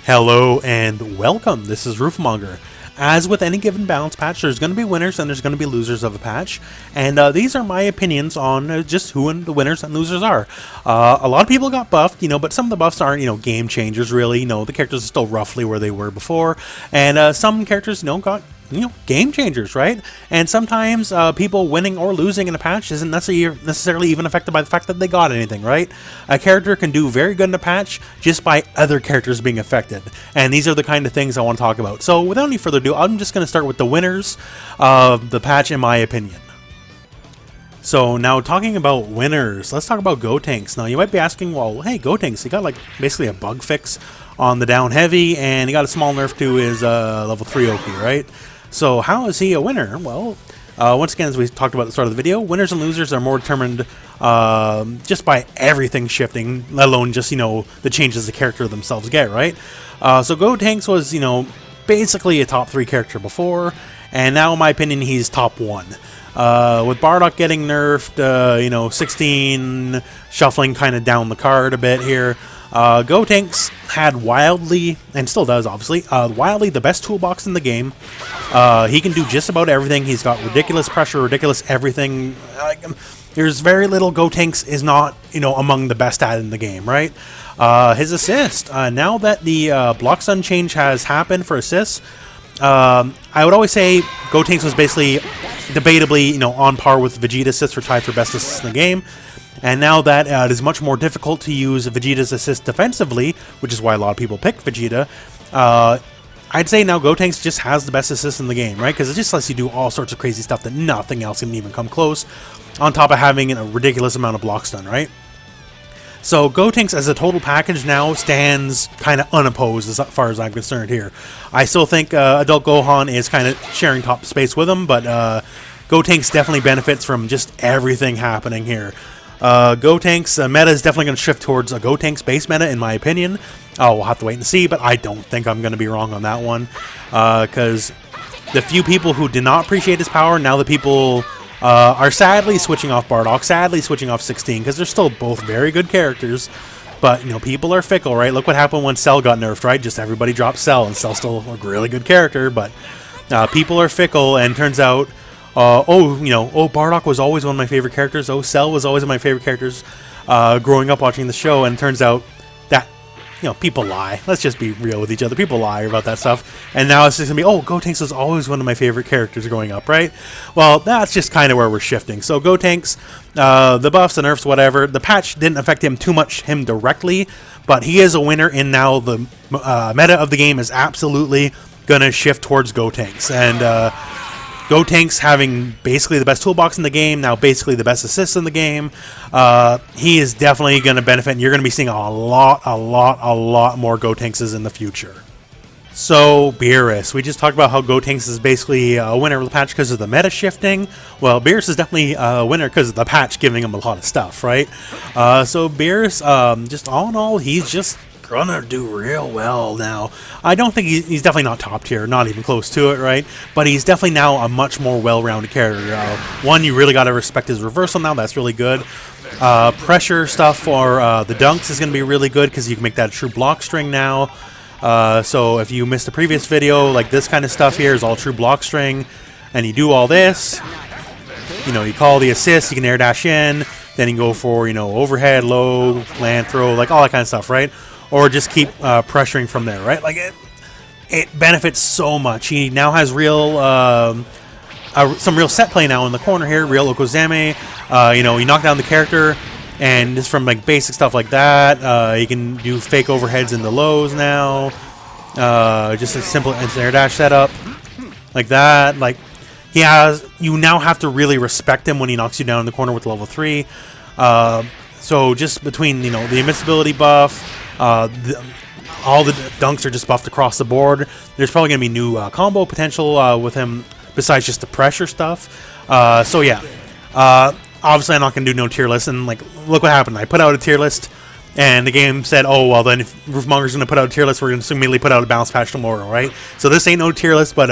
Hello and welcome, this is Rooflemonger. As with any given balance patch, there's going to be winners and there's going to be losers of a patch. And these are my opinions on just who the winners and losers are. A lot of people got buffed, but some of the buffs aren't, game changers really. The characters are still roughly where they were before. And some characters, got game changers, right? And sometimes people winning or losing in a patch isn't necessarily even affected by the fact that they got anything, right? A character can do very good in a patch just by other characters being affected. And these are the kind of things I want to talk about. So without any further ado, I'm just going to start with the winners of the patch in my opinion. So now talking about winners, let's talk about Gotenks. Now you might be asking, well, hey, Gotenks, he got like basically a bug fix on the down heavy and he got a small nerf to his level 3 OP, right? So how is he a winner? Well, once again, as we talked about at the start of the video, winners and losers are more determined just by everything shifting, let alone just, the changes the character themselves get, right? So Gotenks was, basically a top 3 character before, and now in my opinion, he's top 1. With Bardock getting nerfed, 16, shuffling kind of down the card a bit here. Gotenks had wildly, and still does obviously, wildly the best toolbox in the game. He can do just about everything. He's got ridiculous pressure, ridiculous everything. There's very little Gotenks is not, among the best at in the game, right? His assist, now that the block stun change has happened for assists, I would always say Gotenks was basically debatably, on par with Vegeta's assists, or tied for best assists in the game. And now that it is much more difficult to use Vegeta's assist defensively, which is why a lot of people pick Vegeta, I'd say now Gotenks just has the best assist in the game, right? Because it just lets you do all sorts of crazy stuff that nothing else can even come close, on top of having a ridiculous amount of block stun, right? So Gotenks as a total package now stands kind of unopposed as far as I'm concerned here. I still think Adult Gohan is kind of sharing top space with him, but Gotenks definitely benefits from just everything happening here. Gotenks meta is definitely going to shift towards a Gotenks base meta in my opinion. We'll have to wait and see, but I don't think I'm going to be wrong on that one. Because the few people who did not appreciate his power, now the people are sadly switching off Bardock, sadly switching off 16, because they're still both very good characters. But, people are fickle, right? Look what happened when Cell got nerfed, right? Just everybody dropped Cell, and Cell's still a really good character, but people are fickle, and turns out Bardock was always one of my favorite characters. Cell was always one of my favorite characters growing up watching the show. And it turns out that, people lie. Let's just be real with each other. People lie about that stuff. And now it's just going to be, Gotenks was always one of my favorite characters growing up, right? Well, that's just kind of where we're shifting. So Gotenks, the buffs, the nerfs, whatever, the patch didn't affect him directly. But he is a winner, and now the meta of the game is absolutely going to shift towards Gotenks. And Gotenks having basically the best toolbox in the game, now basically the best assists in the game, he is definitely going to benefit, and you're going to be seeing a lot more Gotenkses in the future. So, Beerus. We just talked about how Gotenks is basically a winner of the patch because of the meta shifting. Well, Beerus is definitely a winner because of the patch giving him a lot of stuff, right? So, Beerus, just all in all, he's just gonna do real well now. I don't think he's definitely not top tier, not even close to it, right? But he's definitely now a much more well-rounded character. One, you really gotta respect his reversal now. That's really good. Pressure stuff for the dunks is gonna be really good because you can make that a true block string now. So if you missed the previous video, like this kind of stuff here is all true block string, and you do all this, you call the assist, you can air dash in, then you can go for, overhead, low, land throw, like all that kind of stuff, right? Or just keep pressuring from there, right? Like it benefits so much. He now has some real set play now in the corner here, real Okozame. You knock down the character, and just from like basic stuff like that, you can do fake overheads in the lows now. Just a simple air dash setup like that. Like you now have to really respect him when he knocks you down in the corner with level 3. So just between the invincibility buff. All the dunks are just buffed across the board. There's probably going to be new combo potential with him besides just the pressure stuff. So yeah, obviously I'm not going to do no tier list. And like, look what happened. I put out a tier list, and the game said, oh, well, then if Rooflemonger's going to put out a tier list, we're going to immediately put out a balance patch tomorrow, right? So this ain't no tier list, but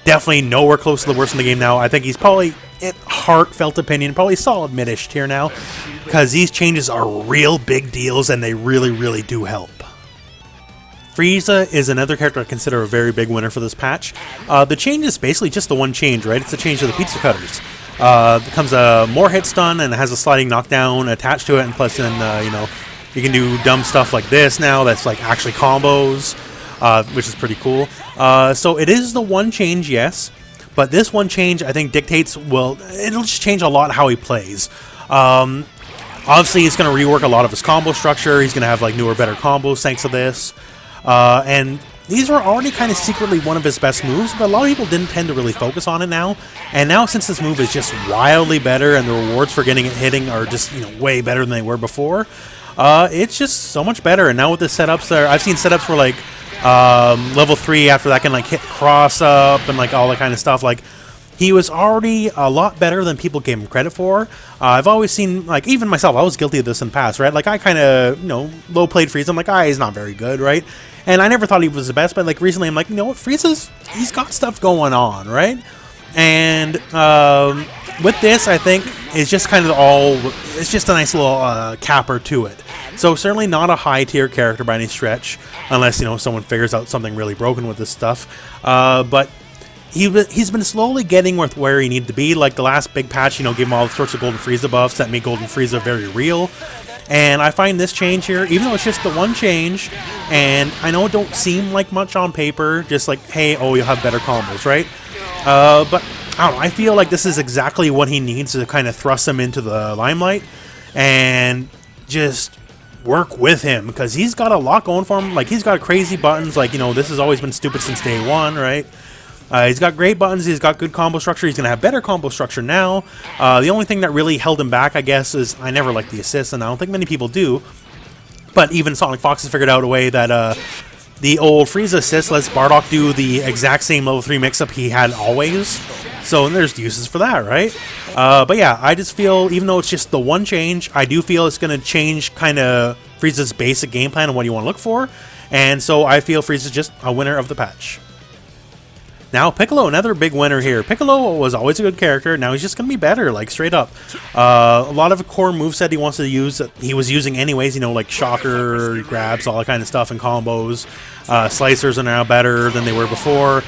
definitely nowhere close to the worst in the game now. I think he's probably, heartfelt opinion, probably solid mid-ish tier now, because these changes are real big deals, and they really, really do help. Frieza is another character I consider a very big winner for this patch. The change is basically just the one change, right? It's the change of the pizza cutters. It comes a more hit stun and it has a sliding knockdown attached to it, and plus then, you know, you can do dumb stuff like this now that's like actually combos, which is pretty cool. So it is the one change, yes, but this one change I think dictates, well, it'll just change a lot how he plays. Obviously, he's going to rework a lot of his combo structure. He's going to have like newer, better combos thanks to this. And these were already kind of secretly one of his best moves, but a lot of people didn't tend to really focus on it now. And now, since this move is just wildly better, and the rewards for getting it hitting are just, you know, way better than they were before, it's just so much better. And now with the setups there, I've seen setups where like level 3 after that can like hit cross up and like all that kind of stuff. Like, he was already a lot better than people gave him credit for. I've always seen, like, even myself, I was guilty of this in the past, right? Like, I kind of, you know, low played Frieza. I'm like, he's not very good, right? And I never thought he was the best, but like recently I'm like, you know what, he's got stuff going on, right? And with this, I think it's just kind of it's just a nice little capper to it. So certainly not a high tier character by any stretch, unless, you know, someone figures out something really broken with this stuff. But he's been slowly getting with where he needed to be. Like the last big patch, you know, gave him all sorts of Golden Frieza buffs that made Golden Frieza very real. And I find this change here, even though it's just the one change, and I know it don't seem like much on paper, just like, hey, oh, you'll have better combos, right? But I don't know, I feel like this is exactly what he needs to kind of thrust him into the limelight and just work with him, because he's got a lot going for him. Like, he's got crazy buttons, like, you know, this has always been stupid since day one, right? He's got great buttons, he's got good combo structure, he's going to have better combo structure now. The only thing that really held him back, I guess, is I never liked the assists, and I don't think many people do. But even Sonic Fox has figured out a way that the old Frieza assist lets Bardock do the exact same level 3 mix-up he had always. So there's uses for that, right? But yeah, I just feel, even though it's just the one change, I do feel it's going to change kind of Frieza's basic game plan and what you want to look for. And so I feel Frieza's just a winner of the patch. Now, Piccolo, another big winner here. Piccolo was always a good character. Now he's just going to be better, like, straight up. A lot of the core moveset he wants to use, he was using anyways, you know, like shocker, grabs, all that kind of stuff, and combos. Slicers are now better than they were before.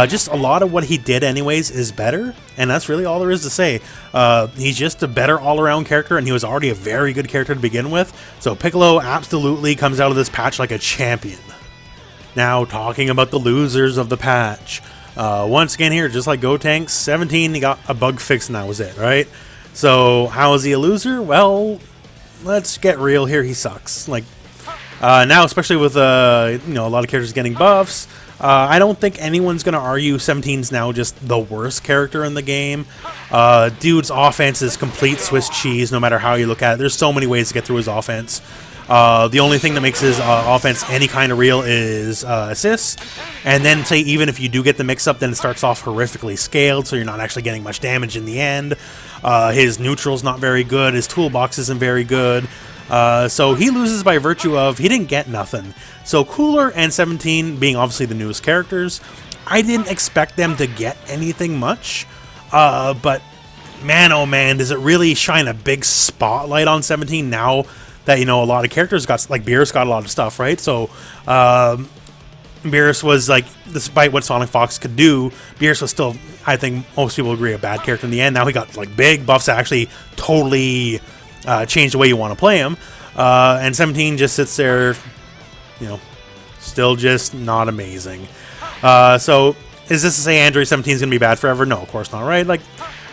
Just a lot of what he did anyways is better, and that's really all there is to say. He's just a better all-around character, and he was already a very good character to begin with. So Piccolo absolutely comes out of this patch like a champion. Now, talking about the losers of the patch. Once again here, just like Gotenks, 17, he got a bug fix and that was it, right? So, how is he a loser? Well, let's get real here, he sucks. Like, now, especially with, you know, a lot of characters getting buffs, I don't think anyone's going to argue 17's now just the worst character in the game. Dude's offense is complete Swiss cheese, no matter how you look at it. There's so many ways to get through his offense. The only thing that makes his offense any kind of real is assists. And then, say, even if you do get the mix-up, then it starts off horrifically scaled, so you're not actually getting much damage in the end. His neutral's not very good. His toolbox isn't very good. So he loses by virtue of he didn't get nothing. So Cooler and 17 being obviously the newest characters, I didn't expect them to get anything much. But man, oh man, does it really shine a big spotlight on 17 now that, you know, a lot of characters got, like Beerus got a lot of stuff, right? So Beerus was, like, despite what Sonic Fox could do, Beerus was still, I think most people agree, a bad character in the end. Now he got, like, big buffs that actually totally change the way you want to play him. And 17 just sits there, you know, still just not amazing. So is this to say Android 17 is going to be bad forever? No, of course not, right? Like,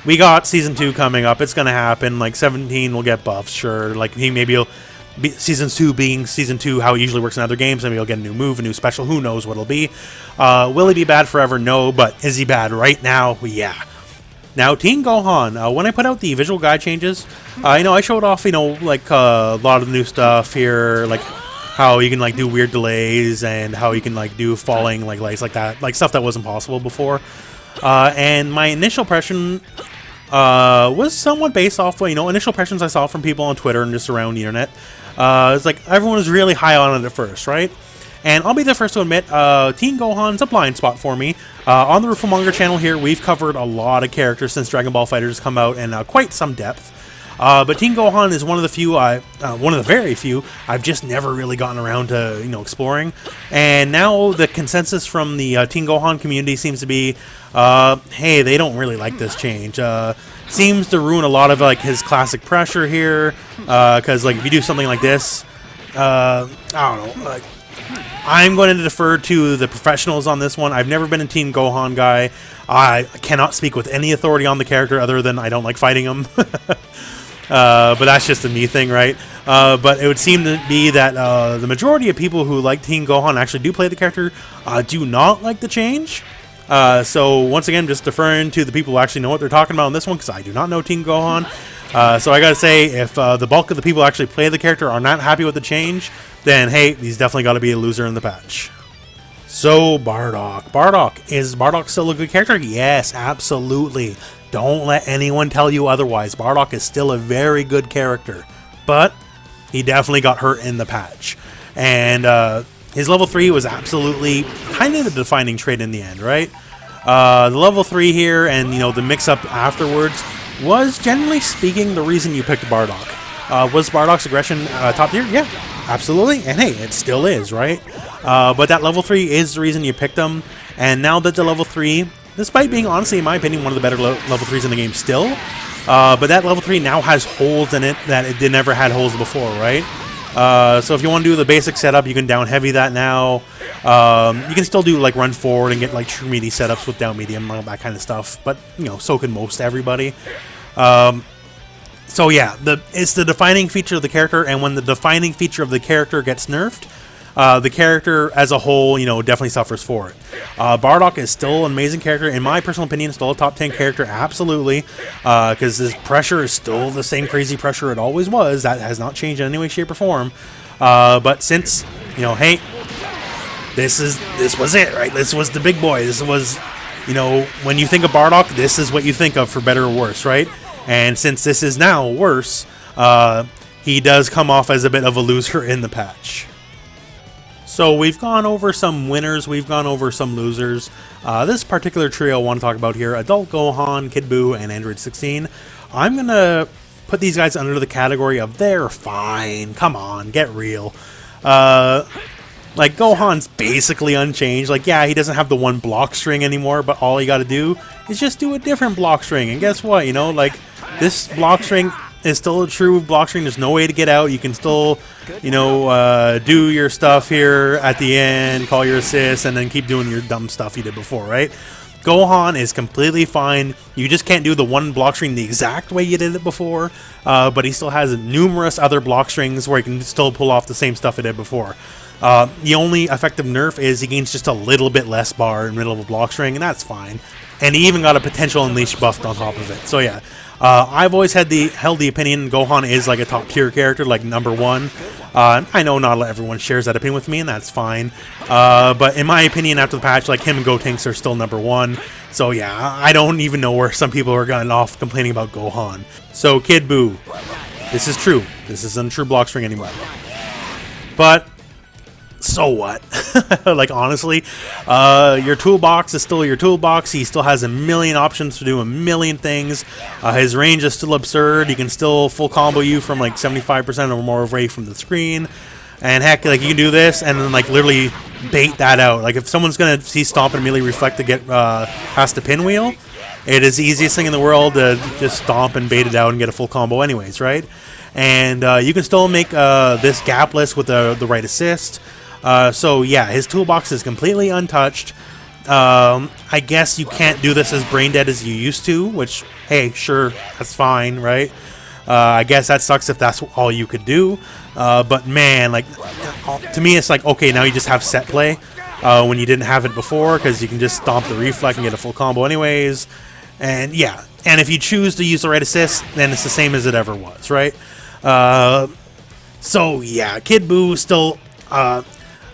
we got Season 2 coming up. It's going to happen. Like, 17 will get buffs, sure. Like, maybe he'll be Season 2 being Season 2, how it usually works in other games. Maybe he'll get a new move, a new special. Who knows what it'll be. Will he be bad forever? No. But is he bad right now? Yeah. Now, Teen Gohan. When I put out the visual guide changes, you know, I showed off, you know, like, a lot of the new stuff here. Like, how you can, like, do weird delays and how you can, like, do falling, like, lights like that. Like, stuff that wasn't possible before. And my initial impression was somewhat based off, you know, initial impressions I saw from people on Twitter and just around the internet. It's like everyone was really high on it at first, right? And I'll be the first to admit, Teen Gohan's a blind spot for me. On the rooflemonger channel here, we've covered a lot of characters since Dragon Ball FighterZ has come out in quite some depth. But Teen Gohan is one of the few, one of the very few I've just never really gotten around to, exploring. And now the consensus from the Teen Gohan community seems to be, hey, they don't really like this change. Seems to ruin a lot of like his classic pressure here, because like if you do something like this, I don't know. Like, I'm going to defer to the professionals on this one. I've never been a Teen Gohan guy. I cannot speak with any authority on the character other than I don't like fighting him. But that's just a me thing, right? But it would seem to be that the majority of people who like Teen Gohan actually do play the character, do not like the change. So once again, just deferring to the people who actually know what they're talking about on this one, because I do not know Teen Gohan. So I gotta say, if the bulk of the people who actually play the character are not happy with the change, then hey, he's definitely got to be a loser in the patch. So Bardock. Is Bardock still a good character? Yes, absolutely. Don't let anyone tell you otherwise. Bardock is still a very good character, but he definitely got hurt in the patch. And his level 3 was absolutely kind of the defining trait in the end, right? The level 3 here and, the mix-up afterwards was, generally speaking, the reason you picked Bardock. Was Bardock's aggression top tier? Yeah, absolutely. And hey, it still is, right? But that level 3 is the reason you picked him. And now that the level 3, despite being, honestly, in my opinion, one of the better level 3s in the game still, but that level 3 now has holes in it that it never had holes before, right? So if you want to do the basic setup, you can down heavy that now. You can still do like run forward and get like true meaty setups with down medium and all that kind of stuff. But so can most everybody. So yeah, it's the defining feature of the character, and when the defining feature of the character gets nerfed, the character as a whole, definitely suffers for it. Bardock is still an amazing character. In my personal opinion, still a top 10 character, absolutely. Because his pressure is still the same crazy pressure it always was. That has not changed in any way, shape, or form. But since, hey, this was it, right? This was the big boy. This was, when you think of Bardock, this is what you think of, for better or worse, right? And since this is now worse, he does come off as a bit of a loser in the patch. So we've gone over some winners, we've gone over some losers. This particular trio I want to talk about here, Adult Gohan, Kid Buu, and Android 16. I'm going to put these guys under the category of they're fine. Come on, get real. Like, Gohan's basically unchanged. Like, yeah, he doesn't have the one block string anymore, but all you got to do is just do a different block string. And guess what, like, this block string is still a true block string. There's no way to get out. You can still, do your stuff here at the end, call your assist, and then keep doing your dumb stuff you did before, right? Gohan is completely fine. You just can't do the one block string the exact way you did it before, but he still has numerous other block strings where he can still pull off the same stuff he did before. The only effective nerf is he gains just a little bit less bar in the middle of a block string, and that's fine. And he even got a potential unleash buffed on top of it. So yeah, I've always held the opinion Gohan is like a top tier character, like #1. I know not everyone shares that opinion with me, and that's fine. But in my opinion, after the patch, like, him and Gotenks are still #1. So yeah, I don't even know where some people are getting off complaining about Gohan. So Kid Buu, this is true. This isn't a true block string anymore. But so what? Like, honestly, your toolbox is still your toolbox. He still has a million options to do a million things. His range is still absurd. He can still full combo you from like 75% or more away from the screen. And heck, like, you can do this and then like literally bait that out. Like, if someone's gonna see stomp and immediately reflect to get past the pinwheel, it is the easiest thing in the world to just stomp and bait it out and get a full combo anyways, right? And you can still make this gapless with the right assist. So yeah, his toolbox is completely untouched. I guess you can't do this as brain dead as you used to, which, hey, sure, that's fine, right? I guess that sucks if that's all you could do. But man, like, to me, it's like, okay, now you just have set play when you didn't have it before, because you can just stomp the reflect and get a full combo anyways. And yeah, and if you choose to use the right assist, then it's the same as it ever was, right? So yeah, Kid Buu still.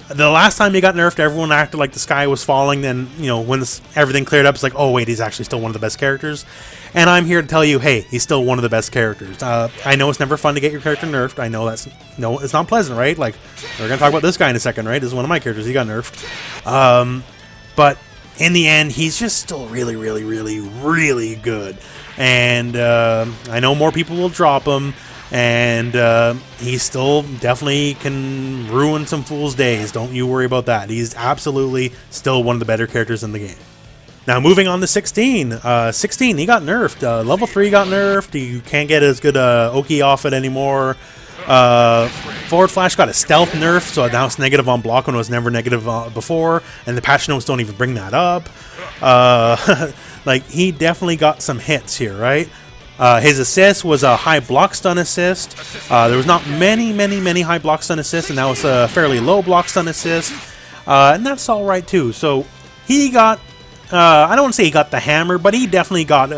The last time he got nerfed, everyone acted like the sky was falling. Then, when everything cleared up, it's like, oh wait, he's actually still one of the best characters. And I'm here to tell you, hey, he's still one of the best characters. I know it's never fun to get your character nerfed. I know it's not pleasant, right? Like, we're gonna talk about this guy in a second, right? This is one of my characters. He got nerfed. But in the end, he's just still really, really, really, really good. And I know more people will drop him, and he still definitely can ruin some fools' days. Don't you worry about that. He's absolutely still one of the better characters in the game. Now, moving on to 16. 16, he got nerfed. Level 3 got nerfed. You can't get as good Oki off it anymore. Forward Flash got a stealth nerf, so now it's negative on block when it was never negative before, and the patch notes don't even bring that up. Like, he definitely got some hits here, right? His assist was a high block stun assist. There was not many high block stun assists, and that was a fairly low block stun assist. And that's alright too. So he got, I don't want to say he got the hammer, but he definitely got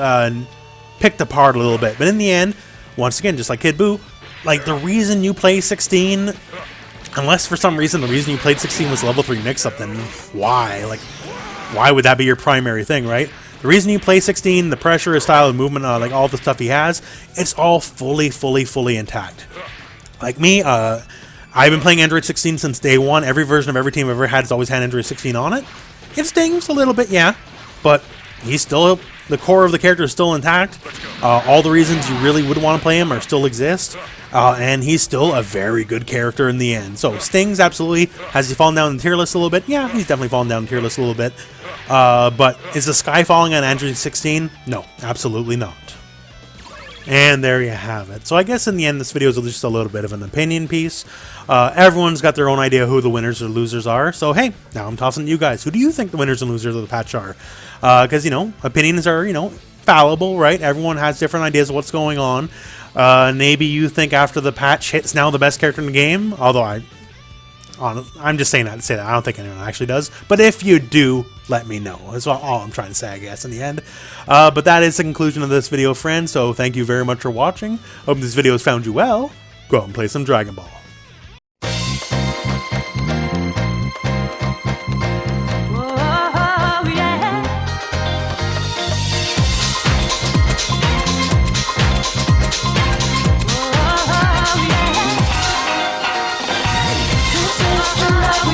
picked apart a little bit. But in the end, once again, just like Kid Buu, like, the reason you play 16, unless for some reason the reason you played 16 was level 3 mix-up, then why? Like, why would that be your primary thing, right? The reason you play 16, the pressure, his style of movement, like all the stuff he has, it's all fully intact. Like me, I've been playing Android 16 since day one. Every version of every team I've ever had has always had Android 16 on it. It stings a little bit, yeah, but he's still, the core of the character is still intact. All the reasons you really would want to play him are still exist. And he's still a very good character in the end. So, stings, absolutely. Has he fallen down the tier list a little bit? Yeah, he's definitely fallen down the tier list a little bit. But is the sky falling on Android 16? No, absolutely not. And there you have it. So I guess in the end, this video is just a little bit of an opinion piece. Everyone's got their own idea who the winners or losers are. So hey, now I'm tossing to you guys. Who do you think the winners and losers of the patch are? Because, you know, opinions are, you know, fallible, right? Everyone has different ideas of what's going on. Maybe you think after the patch hits now the best character in the game. Although I'm just saying that to say that. I don't think anyone actually does. But if you do, let me know. That's all I'm trying to say, I guess, in the end. But that is the conclusion of this video, friends. So thank you very much for watching. Hope this video has found you well. Go out and play some Dragon Ball. Love